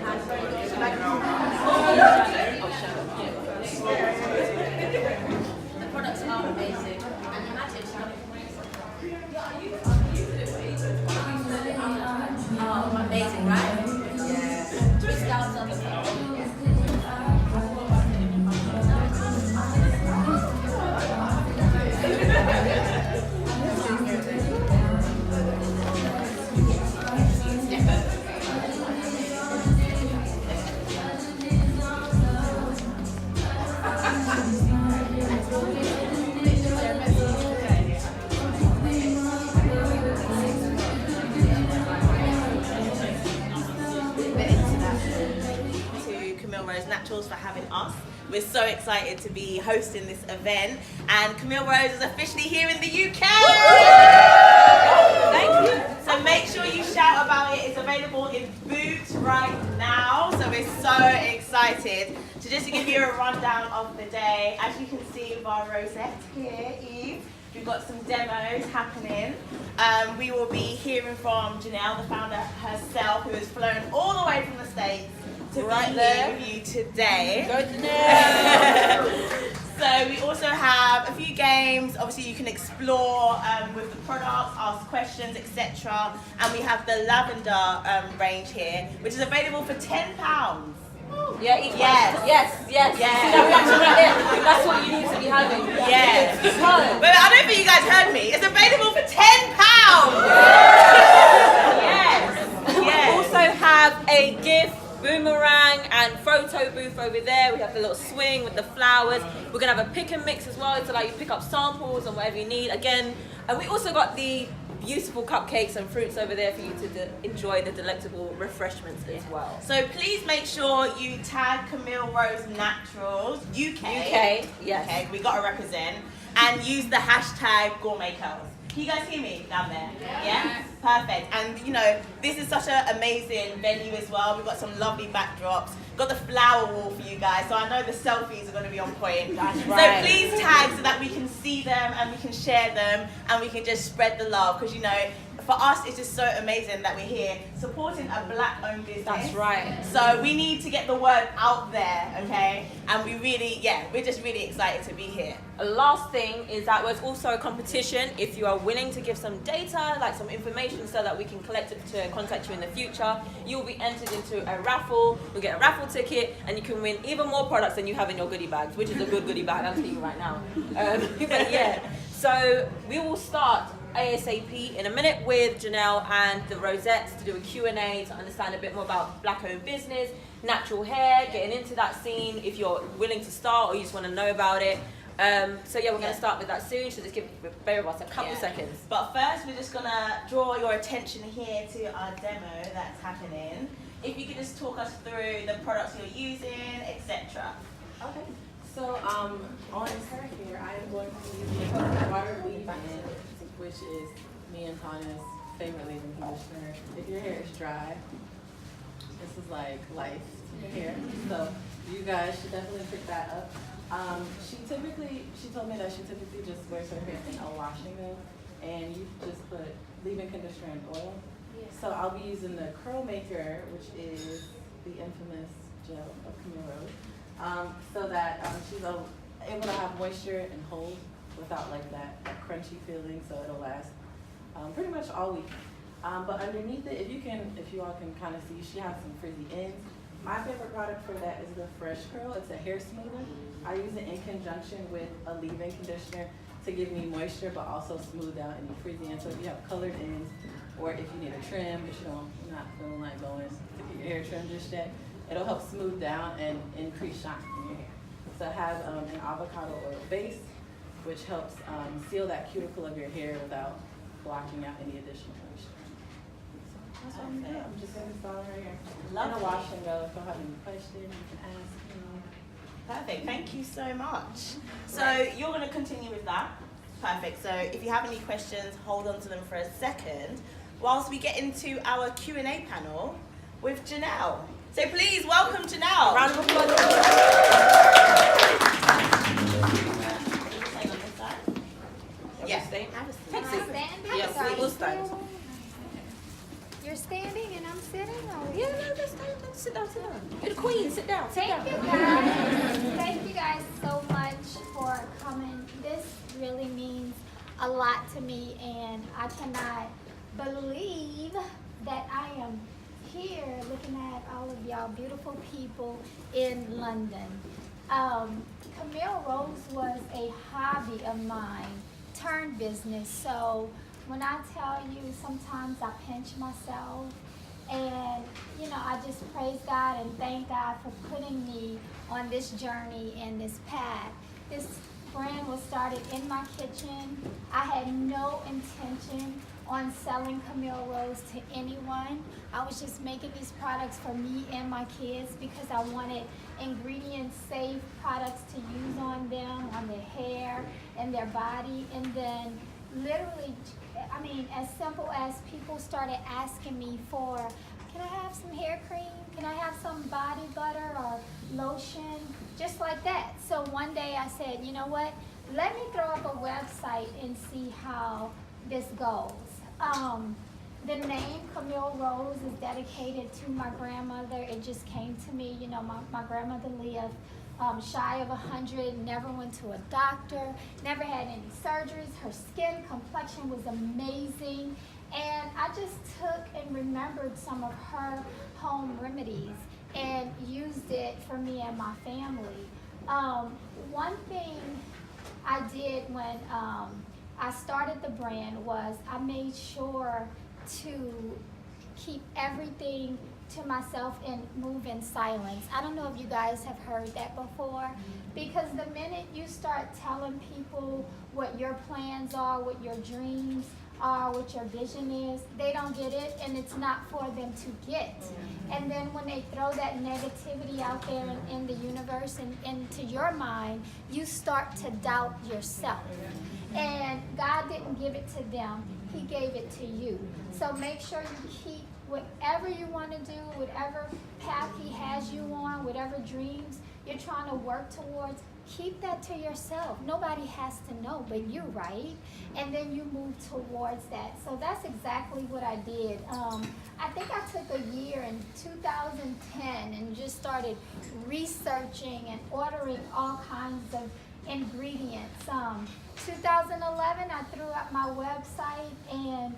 The products are amazing. And imagine, oh, amazing, right? Yeah. 3 stars on the Camille Rose Naturals for having us. We're so excited to be hosting this event, and Camille Rose is officially here in the UK. Thank you. So make sure you shout about it. It's available in Boots right now. So we're so excited. So just to give you a rundown of the day, as you can see with our rosette here, Eve, we've got some demos happening. We will be hearing from Janell, the founder herself, who has flown all the way from the States to be here with you today. Go Janell! So we also have a few games. Obviously you can explore with the products, ask questions, etc. And we have the lavender range here, which is available for £10. Yeah, each yes. See, that reaction right there. That's what you need to be having. Yes. But I don't think you guys heard me. It's available for £10. Yes. We also have a gift boomerang and photo booth over there. We have the little swing with the flowers. We're gonna have a pick and mix as well to allow you pick up samples and whatever you need. Again, and we also got the beautiful cupcakes and fruits over there for you to enjoy the delectable refreshments as well. So please make sure you tag Camille Rose Naturals UK. Yes. Okay, we gotta represent, and use the hashtag Gourmet Curls. Can you guys hear me down there? Yeah? Perfect. And you know, this is such an amazing venue as well. We've got some lovely backdrops. Got the flower wall for you guys, so I know the selfies are going to be on point. That's right. So please tag so that we can see them and we can share them and we can just spread the love, because you know, for us it's just so amazing that we're here supporting a black-owned business. That's right. So we need to get the word out there, okay? And we really, we're just really excited to be here. A last thing is that there's also a competition. If you are willing to give some data, like some information, so that we can collect it to contact you in the future, you'll be entered into a raffle. You'll get a raffle ticket, and you can win even more products than you have in your goodie bags, which is a good goodie bag, I'm telling you right now. But yeah, so we will start ASAP in a minute with Janell and the Rosettes to do a Q&A to understand a bit more about black-owned business, natural hair, getting into that scene if you're willing to start or you just want to know about it. So yeah, we're going to start with that soon, so just give both of us a couple seconds. But first, we're just going to draw your attention here to our demo that's happening. If you could just talk us through the products you're using, etc. Okay. So on her here, I am going to be using the water leave-in, which is me and Tana's favorite leave-in conditioner. If your hair is dry, this is like life to your hair. So you guys should definitely pick that up. She told me that she typically just wears her hair in a washing machine, and you just put leave-in conditioner and oil. So I'll be using the Curl Maker, which is the infamous gel of Camille Rose, so that she's able to have moisture and hold without like that crunchy feeling, so it'll last pretty much all week. But underneath it, if you all can kind of see, she has some frizzy ends. My favorite product for that is the Fresh Curl. It's a hair smoother. I use it in conjunction with a leave-in conditioner to give me moisture, but also smooth out any frizzy ends. So if you have colored ends, or if you need a trim, if you're not feeling like going to get your hair trimmed just yet, it'll help smooth down and increase shine in your hair. So I have an avocado oil base, which helps seal that cuticle of your hair without blocking out any additional moisture. That's what I'm doing. I'm just going to install right here. Love a wash and go. If you have any questions, you can ask. Perfect. Thank you so much. So you're going to continue with that. Perfect. So if you have any questions, hold on to them for a second whilst we get into our Q&A panel with Janell. So please welcome Janell. Round of applause. Yes. Yeah, we'll stand. you're standing and I'm sitting? Or? Yeah, no, just sit down, sit down. You're the queen, sit down, sit Thank down. you guys. Thank you guys so much for coming. This really means a lot to me, and I cannot believe that I am here looking at all of y'all beautiful people in London. Camille Rose was a hobby of mine turned business. So when I tell you, sometimes I pinch myself, and you know, I just praise God and thank God for putting me on this journey and this path. This brand was started in my kitchen. I had no intention on selling Camille Rose to anyone. I was just making these products for me and my kids because I wanted ingredient safe products to use on them, on their hair and their body. And then literally, I mean, as simple as people started asking me for, can I have some hair cream? Can I have some body butter or lotion? Just like that. So one day I said, you know what? Let me throw up a website and see how this goes. The name Camille Rose is dedicated to my grandmother. It just came to me. You know, my grandmother lived shy of 100, never went to a doctor, never had any surgeries. Her skin complexion was amazing. And I just took and remembered some of her home remedies and used it for me and my family. One thing I did when I started the brand was I made sure to keep everything to myself and move in silence. I don't know if you guys have heard that before, because the minute you start telling people what your plans are, what your dreams are, what your vision is, they don't get it, and it's not for them to get. And then when they throw that negativity out there in the universe and into your mind, you start to doubt yourself. And God didn't give it to them, He gave it to you. So make sure you keep whatever you want to do, whatever path He has you on, whatever dreams you're trying to work towards, keep that to yourself. Nobody has to know but you, right? And then you move towards that. So that's exactly what I did. I think I took a year in 2010 and just started researching and ordering all kinds of ingredients. 2011, I threw up my website and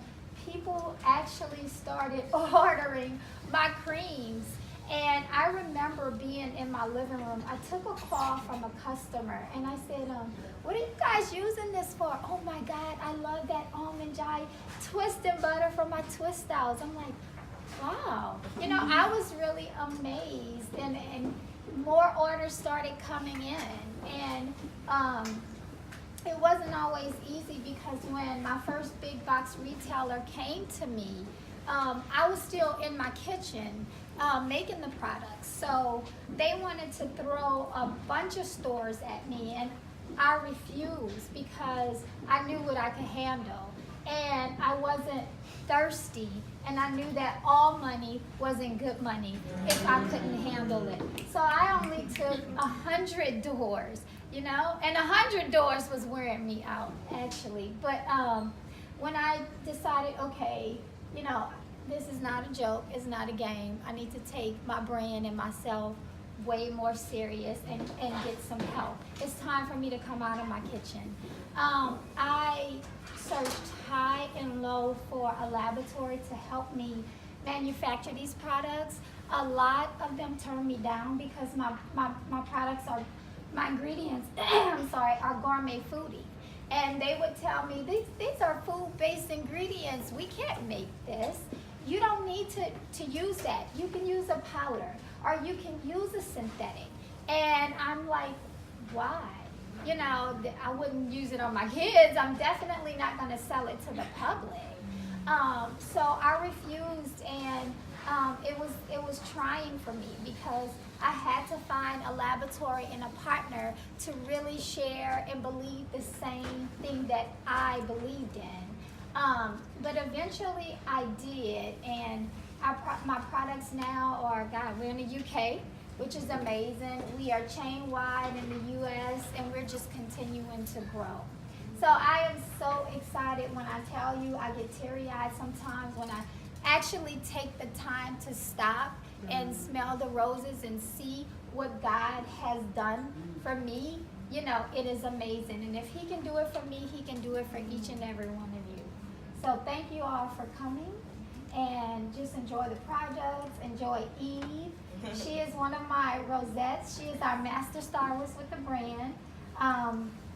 people actually started ordering my creams. And I remember being in my living room. I took a call from a customer and I said, what are you guys using this for? Oh my God, I love that almond joy twist and butter for my twist styles. I'm like, wow. You know, I was really amazed, and more orders started coming in. And it wasn't always easy, because when my first big box retailer came to me, I was still in my kitchen making the products. So they wanted to throw a bunch of stores at me, and I refused because I knew what I could handle. And I wasn't thirsty, and I knew that all money wasn't good money if I couldn't handle it. So I only took 100 doors, you know, and 100 doors was wearing me out, actually. But when I decided, okay, you know, this is not a joke, it's not a game, I need to take my brand and myself way more serious and get some help. It's time for me to come out of my kitchen. I searched high and low for a laboratory to help me manufacture these products. A lot of them turned me down because my products are, my ingredients, I'm sorry, are gourmet foodie. And they would tell me, these are food-based ingredients, we can't make this. You don't need to use that. You can use a powder, or you can use a synthetic. And I'm like, why? You know, I wouldn't use it on my kids. I'm definitely not going to sell it to the public. So I refused, and it was trying for me, because I had to find a laboratory and a partner to really share and believe the same thing that I believed in. But eventually I did, and my products now are, God, we're in the UK, which is amazing. We are chain-wide in the US, and we're just continuing to grow. So I am so excited when I tell you, I get teary-eyed sometimes when I actually take the time to stop and smell the roses and see what God has done for me, you know, it is amazing. And if he can do it for me, he can do it for each and every one of you. So thank you all for coming, and just enjoy the products, enjoy Eve. She is one of my rosettes. She is our master stylist with the brand.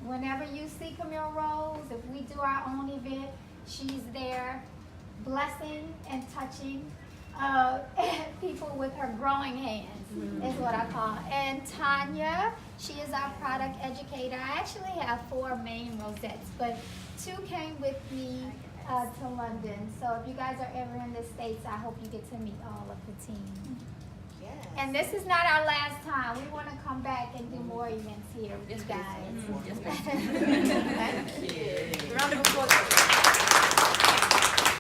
Whenever you see Camille Rose, if we do our own event, she's there blessing and touching people with her growing hands, is what I call her. And Tanya, she is our product educator. I actually have 4 main rosettes, but 2 came with me to London. So if you guys are ever in the States, I hope you get to meet all of the team. Yes. And this is not our last time. We want to come back and do more events here with you guys. Yes, Thank you. Round of applause.